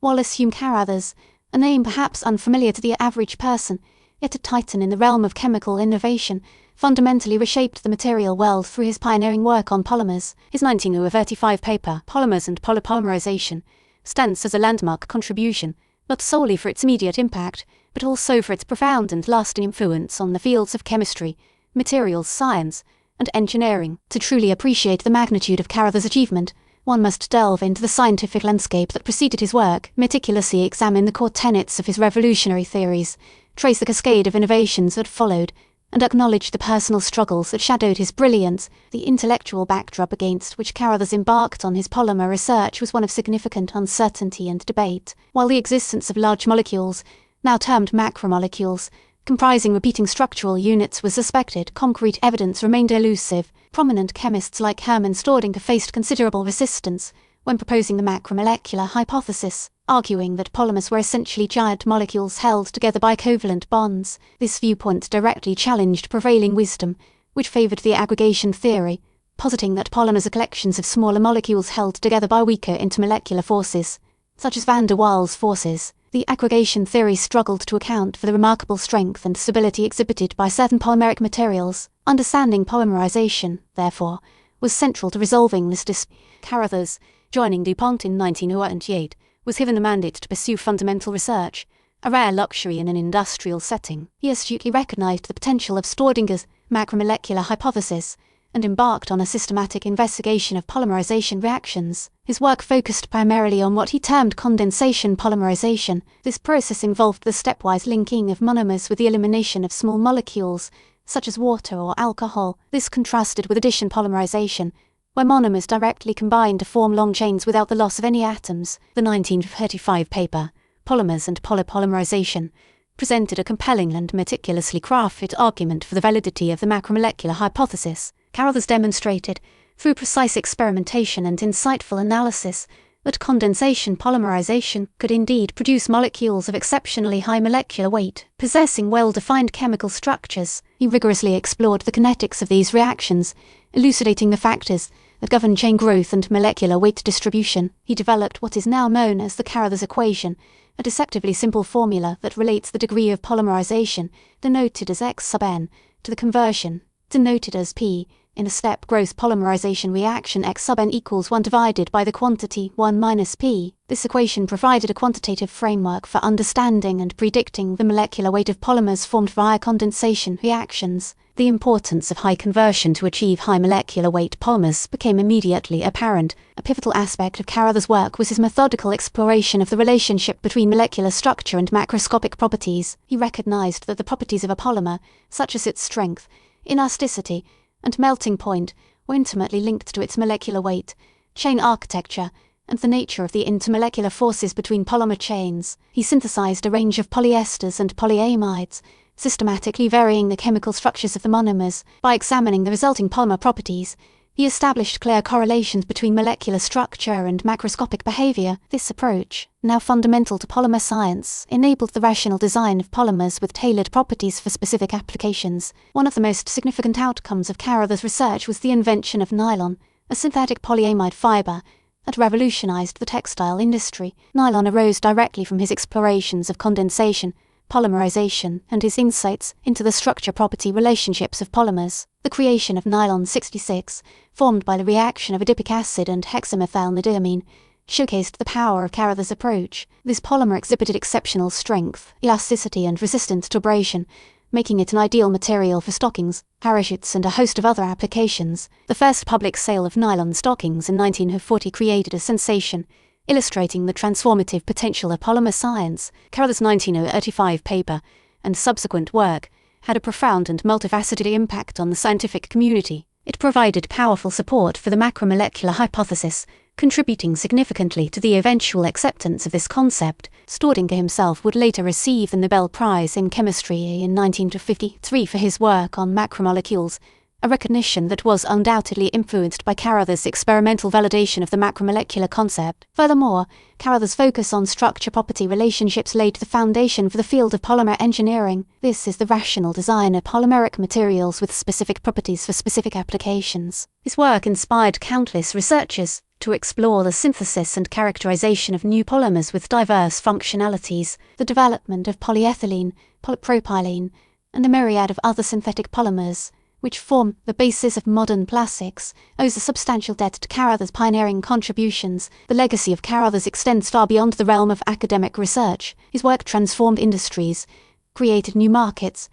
Wallace Carothers, a name perhaps unfamiliar to the average person, yet a titan in the realm of chemical innovation, fundamentally reshaped the material world through his pioneering work on polymers. His 1935 paper, Polymers and Polypolymerization, stands as a landmark contribution, not solely for its immediate impact, but also for its profound and lasting influence on the fields of chemistry, materials science, and engineering. To truly appreciate the magnitude of Carothers' achievement, one must delve into the scientific landscape that preceded his work, meticulously examine the core tenets of his revolutionary theories, trace the cascade of innovations that followed, and acknowledge the personal struggles that shadowed his brilliance. The intellectual backdrop against which Carothers embarked on his polymer research was one of significant uncertainty and debate. While the existence of large molecules, now termed macromolecules, comprising repeating structural units was suspected, concrete evidence remained elusive. Prominent chemists like Hermann Staudinger faced considerable resistance when proposing the macromolecular hypothesis, arguing that polymers were essentially giant molecules held together by covalent bonds. This viewpoint directly challenged prevailing wisdom, which favored the aggregation theory, positing that polymers are collections of smaller molecules held together by weaker intermolecular forces, such as van der Waals forces. The aggregation theory struggled to account for the remarkable strength and stability exhibited by certain polymeric materials. Understanding polymerization, therefore, was central to resolving this dispute. Carothers, joining DuPont in 1908, was given the mandate to pursue fundamental research, a rare luxury in an industrial setting. He astutely recognized the potential of Staudinger's macromolecular hypothesis and embarked on a systematic investigation of polymerization reactions. His work focused primarily on what he termed condensation polymerization. This process involved the stepwise linking of monomers with the elimination of small molecules, such as water or alcohol. This contrasted with addition polymerization, where monomers directly combine to form long chains without the loss of any atoms. The 1935 paper, Polymers and Polypolymerization, presented a compelling and meticulously crafted argument for the validity of the macromolecular hypothesis. Carothers demonstrated, through precise experimentation and insightful analysis, that condensation polymerization could indeed produce molecules of exceptionally high molecular weight, possessing well-defined chemical structures. He rigorously explored the kinetics of these reactions, elucidating the factors that govern chain growth and molecular weight distribution. He developed what is now known as the Carothers equation, a deceptively simple formula that relates the degree of polymerization, denoted as X sub n, to the conversion, denoted as P, in a step growth polymerization reaction X sub n equals 1 divided by the quantity 1 minus P. This equation provided a quantitative framework for understanding and predicting the molecular weight of polymers formed via condensation reactions. The importance of high conversion to achieve high molecular weight polymers became immediately apparent. A pivotal aspect of Carothers' work was his methodical exploration of the relationship between molecular structure and macroscopic properties. He recognized that the properties of a polymer, such as its strength, inelasticity, and melting point, were intimately linked to its molecular weight, chain architecture, and the nature of the intermolecular forces between polymer chains. He synthesized a range of polyesters and polyamides, systematically varying the chemical structures of the monomers. By examining the resulting polymer properties, he established clear correlations between molecular structure and macroscopic behavior. This approach, now fundamental to polymer science, enabled the rational design of polymers with tailored properties for specific applications. One of the most significant outcomes of Carothers' research was the invention of nylon, a synthetic polyamide fiber that revolutionized the textile industry. Nylon arose directly from his explorations of condensation, polymerization, and his insights into the structure-property relationships of polymers. The creation of nylon 66, formed by the reaction of adipic acid and hexamethylnadiamine, showcased the power of Carothers' approach. This polymer exhibited exceptional strength, elasticity, and resistance to abrasion, making it an ideal material for stockings, parachutes, and a host of other applications. The first public sale of nylon stockings in 1940 created a sensation, illustrating the transformative potential of polymer science. Carothers' 1935 paper and subsequent work had a profound and multifaceted impact on the scientific community. It provided powerful support for the macromolecular hypothesis, contributing significantly to the eventual acceptance of this concept. Staudinger himself would later receive the Nobel Prize in Chemistry in 1953 for his work on macromolecules, a recognition that was undoubtedly influenced by Carothers' experimental validation of the macromolecular concept. Furthermore, Carothers' focus on structure-property relationships laid the foundation for the field of polymer engineering. This is the rational design of polymeric materials with specific properties for specific applications. His work inspired countless researchers, to explore the synthesis and characterization of new polymers with diverse functionalities, the development of polyethylene, polypropylene, and a myriad of other synthetic polymers, which form the basis of modern plastics, owes a substantial debt to Carothers' pioneering contributions. The legacy of Carothers extends far beyond the realm of academic research. His work transformed industries, created new markets,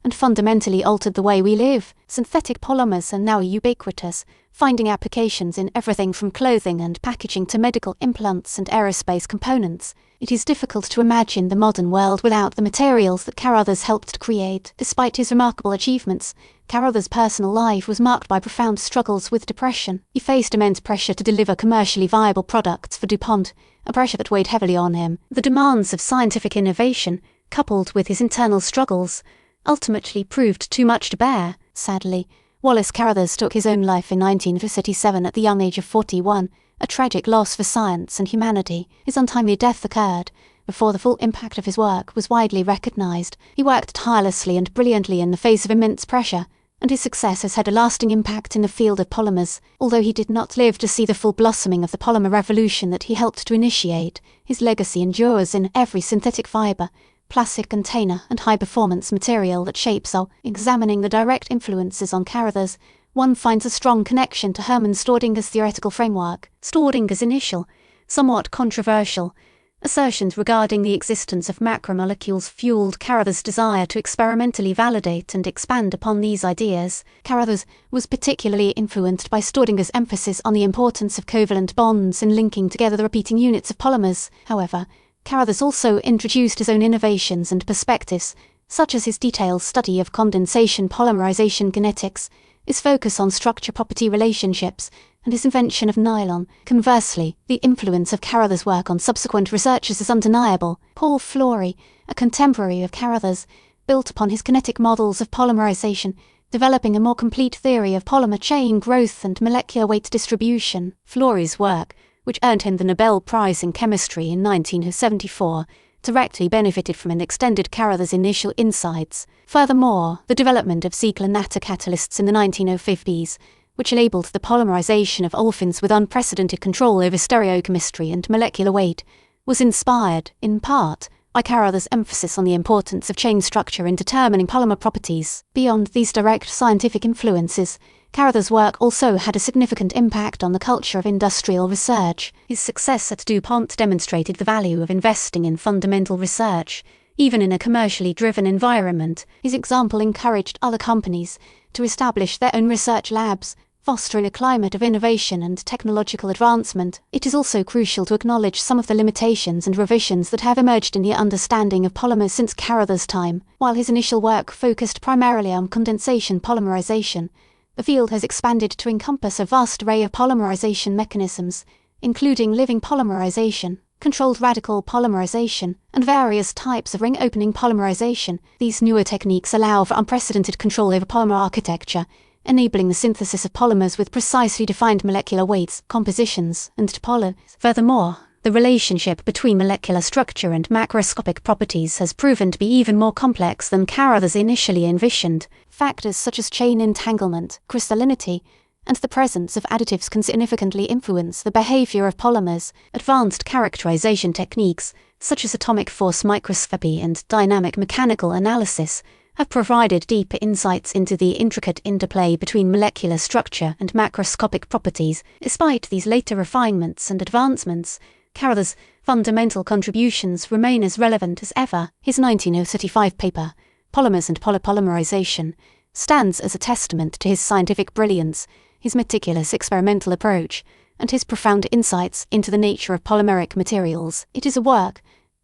and fundamentally altered the way we live. Synthetic polymers are now ubiquitous, finding applications in everything from clothing and packaging to medical implants and aerospace components. It is difficult to imagine the modern world without the materials that Carothers helped to create. Despite his remarkable achievements, Carothers' personal life was marked by profound struggles with depression. He faced immense pressure to deliver commercially viable products for DuPont, a pressure that weighed heavily on him. The demands of scientific innovation, coupled with his internal struggles, ultimately proved too much to bear. Sadly, Wallace Carothers took his own life in 1957 at the young age of 41, a tragic loss for science and humanity. His untimely death occurred before the full impact of his work was widely recognized. He worked tirelessly and brilliantly in the face of immense pressure, and his success has had a lasting impact in the field of polymers. Although he did not live to see the full blossoming of the polymer revolution that he helped to initiate, his legacy endures in every synthetic fiber, plastic container and high-performance material that shapes our. Examining the direct influences on Carothers, one finds a strong connection to Hermann Staudinger's theoretical framework. Staudinger's initial, somewhat controversial, assertions regarding the existence of macromolecules fueled Carothers' desire to experimentally validate and expand upon these ideas. Carothers was particularly influenced by Staudinger's emphasis on the importance of covalent bonds in linking together the repeating units of polymers. However, Carothers also introduced his own innovations and perspectives, such as his detailed study of condensation polymerization kinetics, his focus on structure-property relationships, and his invention of nylon. Conversely, the influence of Carothers' work on subsequent researchers is undeniable. Paul Flory, a contemporary of Carothers, built upon his kinetic models of polymerization, developing a more complete theory of polymer chain growth and molecular weight distribution. Flory's work, which earned him the Nobel Prize in Chemistry in 1974, directly benefited from an extended Carothers' initial insights. Furthermore, the development of cyclonatta catalysts in the 1950s, which enabled the polymerization of olefins with unprecedented control over stereochemistry and molecular weight, was inspired, in part, by Carothers' emphasis on the importance of chain structure in determining polymer properties. Beyond these direct scientific influences, Carothers' work also had a significant impact on the culture of industrial research. His success at DuPont demonstrated the value of investing in fundamental research, even in a commercially driven environment. His example encouraged other companies to establish their own research labs, fostering a climate of innovation and technological advancement. It is also crucial to acknowledge some of the limitations and revisions that have emerged in the understanding of polymers since Carothers' time. While his initial work focused primarily on condensation polymerization, the field has expanded to encompass a vast array of polymerization mechanisms, including living polymerization, controlled radical polymerization, and various types of ring-opening polymerization. These newer techniques allow for unprecedented control over polymer architecture, enabling the synthesis of polymers with precisely defined molecular weights, compositions, and topologies. Furthermore, the relationship between molecular structure and macroscopic properties has proven to be even more complex than Carothers initially envisioned. Factors such as chain entanglement, crystallinity, and the presence of additives can significantly influence the behavior of polymers. Advanced characterization techniques, such as atomic force microscopy and dynamic mechanical analysis, have provided deeper insights into the intricate interplay between molecular structure and macroscopic properties. Despite these later refinements and advancements, Carothers' fundamental contributions remain as relevant as ever. His 1935 paper, Polymers and Polypolymerization, stands as a testament to his scientific brilliance, his meticulous experimental approach, and his profound insights into the nature of polymeric materials. It is a work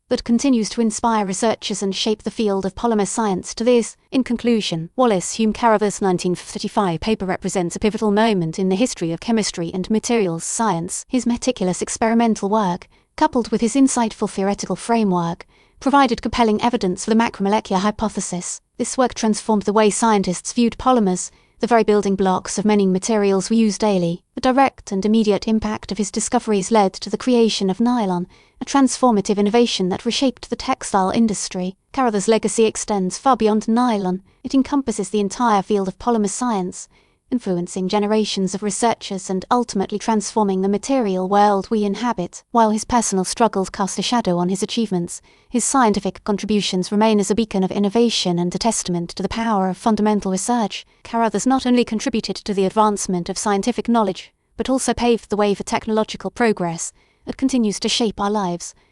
that continues to inspire researchers and shape the field of polymer science to this. In conclusion, Wallace Hume Carothers' 1935 paper represents a pivotal moment in the history of chemistry and materials science. His meticulous experimental work, coupled with his insightful theoretical framework, provided compelling evidence for the macromolecular hypothesis. This work transformed the way scientists viewed polymers, the very building blocks of many materials we use daily. The direct and immediate impact of his discoveries led to the creation of nylon, a transformative innovation that reshaped the textile industry. Carothers' legacy extends far beyond nylon. It encompasses the entire field of polymer science, influencing generations of researchers and ultimately transforming the material world we inhabit. While his personal struggles cast a shadow on his achievements, his scientific contributions remain as a beacon of innovation and a testament to the power of fundamental research. Carothers not only contributed to the advancement of scientific knowledge, but also paved the way for technological progress that continues to shape our lives.